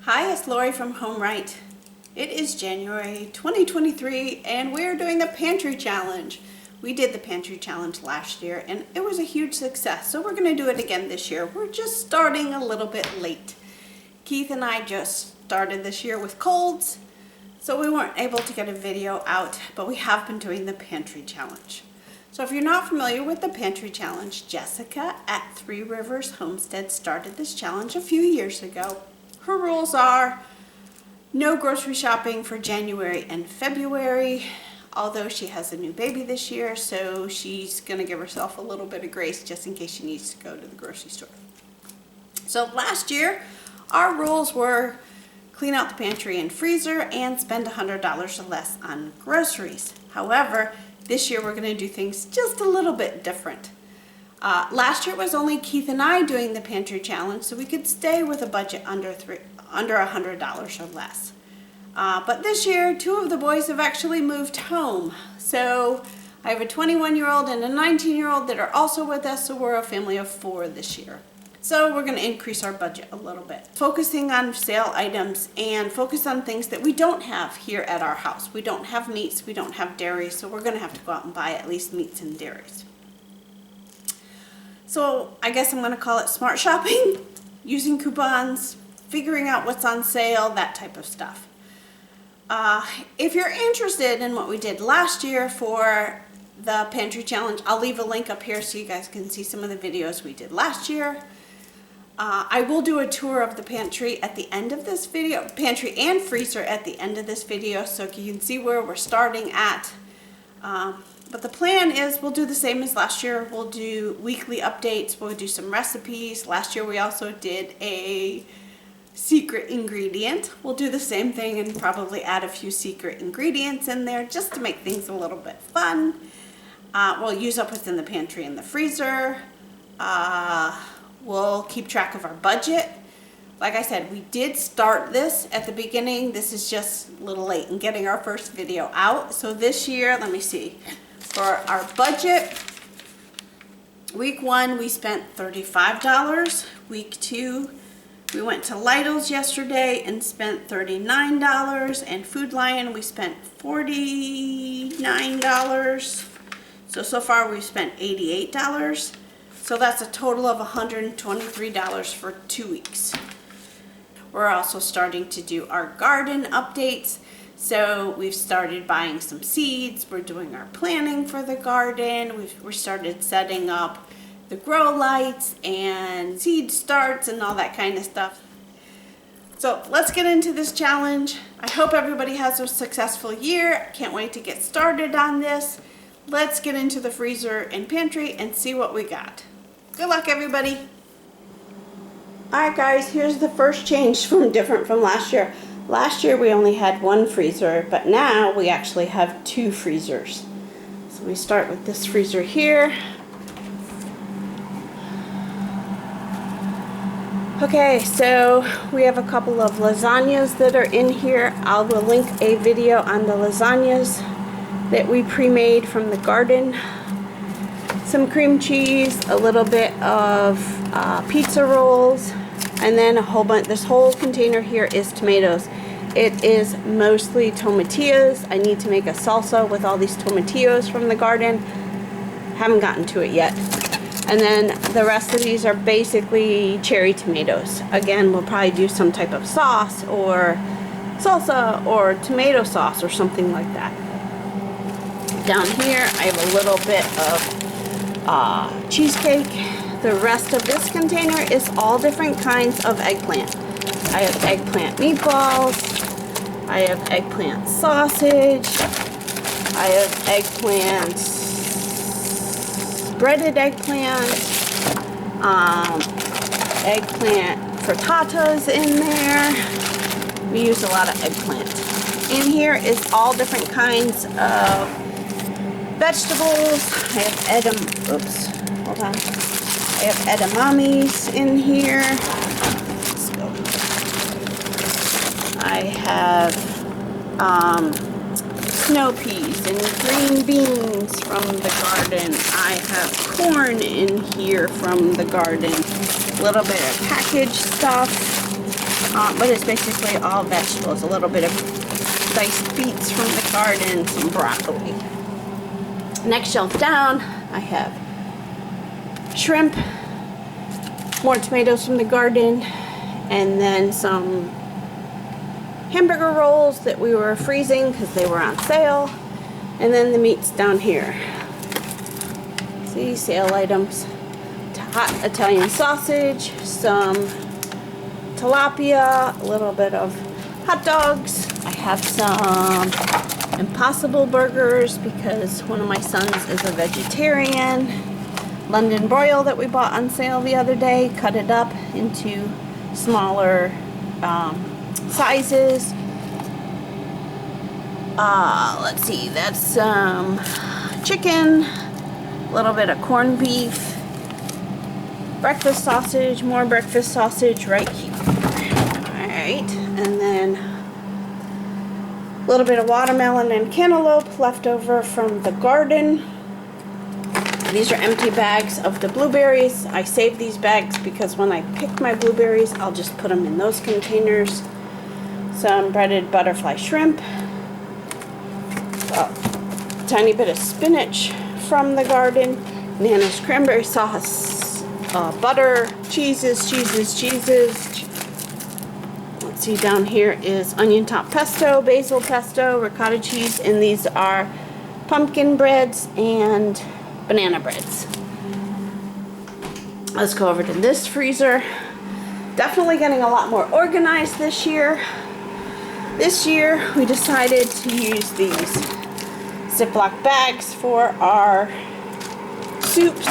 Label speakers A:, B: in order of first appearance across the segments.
A: Hi, it's Lori from Home Right. It is January 2023 and we're doing the Pantry Challenge. We did the Pantry Challenge last year and it was a huge success, so we're going to do it again this year. We're just starting a little bit late. Keith and I just started this year with colds, so we weren't able to get a video out, but we have been doing the Pantry Challenge. So if you're not familiar with the Pantry Challenge, Jessica at Three Rivers Homestead started this challenge a few years ago. Her rules are no grocery shopping for January and February, although she has a new baby this year, so she's going to give herself a little bit of grace just in case she needs to go to the grocery store. So last year, our rules were clean out the pantry and freezer and spend $100 or less on groceries. However, this year we're going to do things just a little bit different. Last year it was only Keith and I doing the Pantry Challenge, so we could stay with a budget under $100 or less. But this year, two of the boys have actually moved home. So I have a 21-year-old and a 19-year-old that are also with us, so we're a family of 4 this year. So we're going to increase our budget a little bit, focusing on sale items and focus on things that we don't have here at our house. We don't have meats, we don't have dairy, so we're going to have to go out and buy at least meats and dairies. So I guess I'm going to call it smart shopping, using coupons, figuring out what's on sale, that type of stuff. If you're interested in what we did last year for the Pantry Challenge, I'll leave a link up here so you guys can see some of the videos we did last year. I will do a tour of the pantry at the end of this video, pantry and freezer at the end of this video, so you can see where we're starting at. But the plan is we'll do the same as last year. We'll do weekly updates. We'll do some recipes. Last year we also did a secret ingredient. We'll do the same thing and probably add a few secret ingredients in there just to make things a little bit fun. We'll use up what's in the pantry and the freezer. We'll keep track of our budget. Like I said, we did start this at the beginning. This is just a little late in getting our first video out. So this year, let me see. For our budget, week 1 we spent $35. Week 2 we went to Lidl's yesterday and spent $39, and Food Lion we spent $49. So far we've spent $88. So that's a total of $123 for 2 weeks. We're also starting to do our garden updates. So we've started buying some seeds. We're doing our planning for the garden. We started setting up the grow lights and seed starts and all that kind of stuff. So let's get into this challenge. I hope everybody has a successful year. Can't wait to get started on this. Let's get into the freezer and pantry and see what we got. Good luck, everybody. Alright guys, here's the first change different from last year. Last year we only had 1 freezer, but now we actually have 2 freezers. So we start with this freezer here. Okay, so we have a couple of lasagnas that are in here. I will link a video on the lasagnas that we pre-made from the garden. Some cream cheese, a little bit of pizza rolls, and then a whole bunch. This whole container here is tomatoes. It is mostly tomatillos. I need to make a salsa with all these tomatillos from the garden. Haven't gotten to it yet. And then the rest of these are basically cherry tomatoes. Again, we'll probably do some type of sauce or salsa or tomato sauce or something like that. Down here I have a little bit of cheesecake. The rest of this container is all different kinds of eggplant. I have eggplant meatballs, I have eggplant sausage, I have eggplant, breaded eggplant, eggplant frittatas in there. We use a lot of eggplant. In here is all different kinds of vegetables. I have I have edamames in here. Let's go. I have snow peas and green beans from the garden. I have corn in here from the garden. A little bit of packaged stuff. but it's basically all vegetables. A little bit of diced beets from the garden, some broccoli. Next shelf down, I have shrimp, more tomatoes from the garden, and then some hamburger rolls that we were freezing because they were on sale, and then the meats down here. See, sale items. Hot Italian sausage, some tilapia, a little bit of hot dogs. I have some Impossible burgers because one of my sons is a vegetarian. London broil that we bought on sale the other day, cut it up into smaller sizes. Let's see, that's some chicken, a little bit of corned beef, breakfast sausage, more breakfast sausage right here. Alright, and then a little bit of watermelon and cantaloupe left over from the garden. These are empty bags of the blueberries. I save these bags because when I pick my blueberries, I'll just put them in those containers. Some breaded butterfly shrimp. A tiny bit of spinach from the garden. Nana's cranberry sauce. Butter, cheeses. Let's see, down here is onion top pesto, basil pesto, ricotta cheese, and these are pumpkin breads and banana breads. Let's go over to this freezer. Definitely getting a lot more organized this year. This year we decided to use these Ziploc bags for our soups.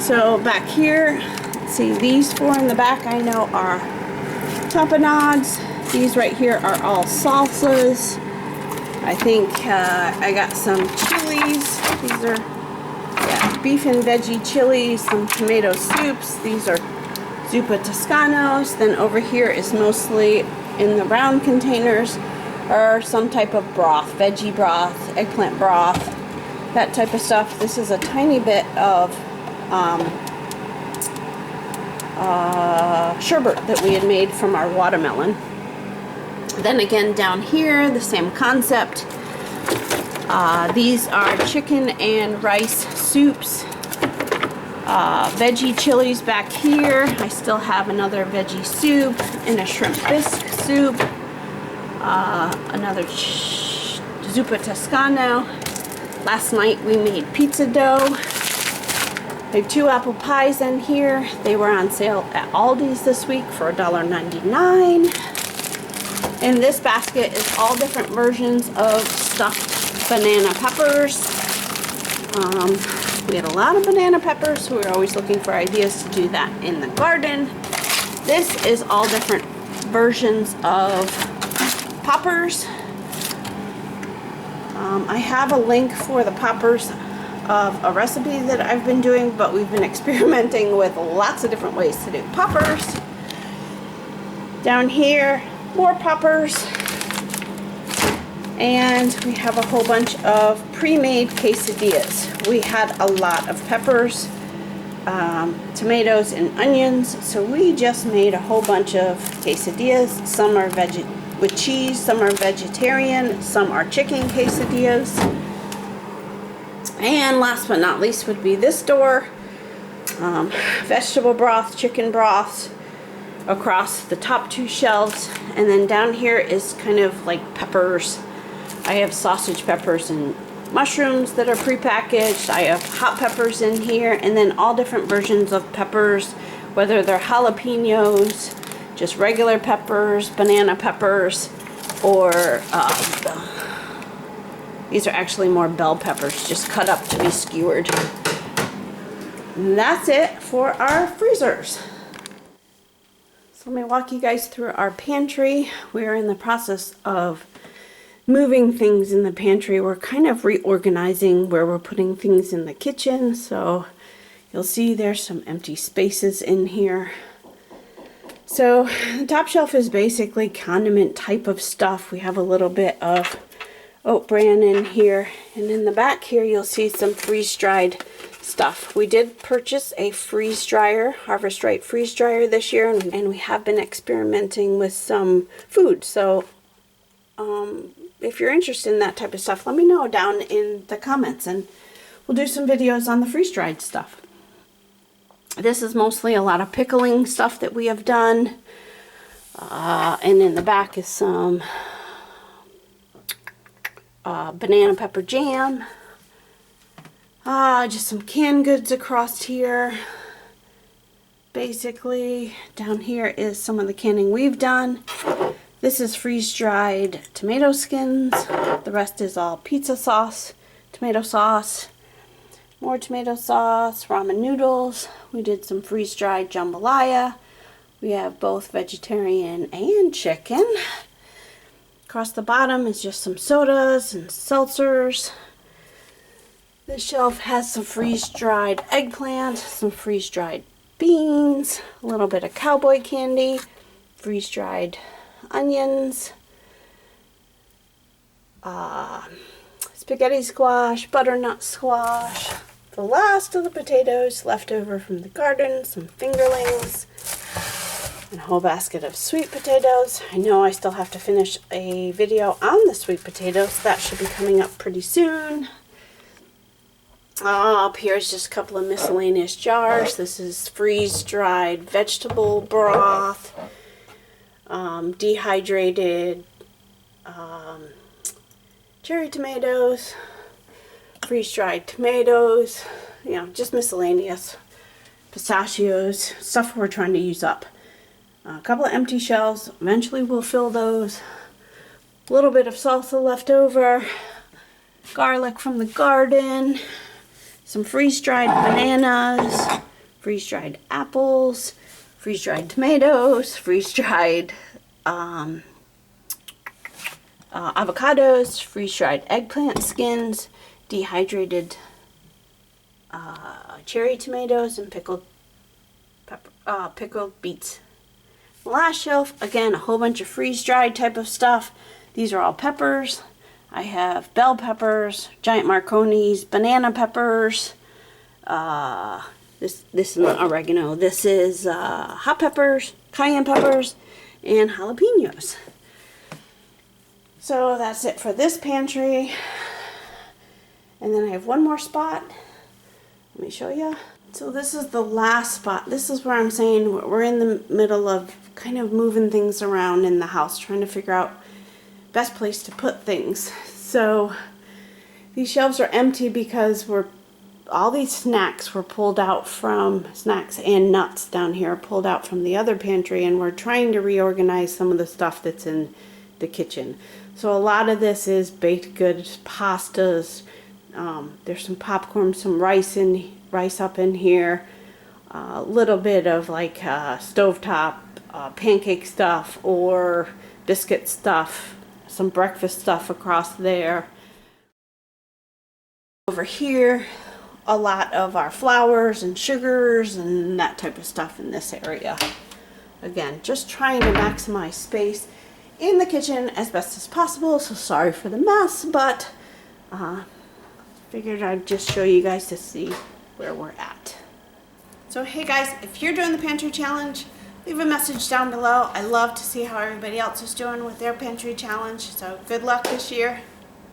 A: So back here, let's see, these four in the back I know are tapenades. These right here are all salsas. I think I got some chilies. These are beef and veggie chilies, some tomato soups. These are zuppa toscanos. Then over here is mostly in the round containers or some type of broth, veggie broth, eggplant broth, that type of stuff. This is a tiny bit of sherbet that we had made from our watermelon. Then again down here, the same concept. These are chicken and rice soups. Veggie chilies back here. I still have another veggie soup and a shrimp bisque soup. Another zuppa toscano. Last night we made pizza dough. I have 2 apple pies in here. They were on sale at Aldi's this week for $1.99. And this basket is all different versions of stuffed banana peppers. We had a lot of banana peppers, so we're always looking for ideas to do that in the garden. This is all different versions of poppers. I have a link for the poppers of a recipe that I've been doing, but we've been experimenting with lots of different ways to do poppers. Down here, more poppers. And we have a whole bunch of pre-made quesadillas. We had a lot of peppers, tomatoes, and onions, so we just made a whole bunch of quesadillas. Some are with cheese, some are vegetarian, some are chicken quesadillas. And last but not least would be this door. Vegetable broth, chicken broth across the top 2 shelves. And then down here is kind of like peppers. I have sausage peppers and mushrooms that are prepackaged. I have hot peppers in here, and then all different versions of peppers, whether they're jalapenos, just regular peppers, banana peppers, or these are actually more bell peppers, just cut up to be skewered. And that's it for our freezers. So let me walk you guys through our pantry. We're in the process of moving things in the pantry. We're kind of reorganizing where we're putting things in the kitchen. So you'll see there's some empty spaces in here. So the top shelf is basically condiment type of stuff. We have a little bit of oat bran in here, and in the back here you'll see some freeze-dried stuff. We did purchase a freeze dryer, Harvest Right freeze dryer this year, and we have been experimenting with some food. So if you're interested in that type of stuff, let me know down in the comments and we'll do some videos on the freeze dried stuff. This is mostly a lot of pickling stuff that we have done. And in the back is some banana pepper jam. Just some canned goods across here. Basically, down here is some of the canning we've done. This is freeze-dried tomato skins. The rest is all pizza sauce, tomato sauce, more tomato sauce, ramen noodles. We did some freeze-dried jambalaya. We have both vegetarian and chicken. Across the bottom is just some sodas and seltzers. This shelf has some freeze-dried eggplant, some freeze-dried beans, a little bit of cowboy candy, freeze-dried onions, spaghetti squash, butternut squash, the last of the potatoes left over from the garden, some fingerlings, and a whole basket of sweet potatoes. I know I still have to finish a video on the sweet potatoes. That should be coming up pretty soon. Up here is just a couple of miscellaneous jars. This is freeze-dried vegetable broth, dehydrated cherry tomatoes, freeze-dried tomatoes, you know, just miscellaneous, pistachios, stuff we're trying to use up. A couple of empty shelves, eventually we'll fill those. A little bit of salsa left over, garlic from the garden, some freeze-dried bananas, freeze-dried apples, freeze-dried tomatoes, freeze-dried avocados, freeze-dried eggplant skins, dehydrated cherry tomatoes, and pickled beets. The last shelf, again, a whole bunch of freeze-dried type of stuff. These are all peppers. I have bell peppers, giant Marconis, banana peppers. This is not oregano. This is hot peppers, cayenne peppers, and jalapenos. So that's it for this pantry. And then I have one more spot. Let me show you. So this is the last spot. This is where I'm saying we're in the middle of kind of moving things around in the house, trying to figure out best place to put things. So these shelves are empty because all these snacks were pulled out from, snacks and nuts down here, pulled out from the other pantry, and we're trying to reorganize some of the stuff that's in the kitchen. So a lot of this is baked goods, pastas. There's some popcorn, some rice up in here, a little bit of like stovetop pancake stuff or biscuit stuff, some breakfast stuff across there. Over here, a lot of our flours and sugars and that type of stuff in this area. Again, just trying to maximize space in the kitchen as best as possible. So sorry for the mess, but figured I'd just show you guys to see where we're at. So hey guys, if you're doing the pantry challenge, leave a message down below. I love to see how everybody else is doing with their pantry challenge. So good luck this year.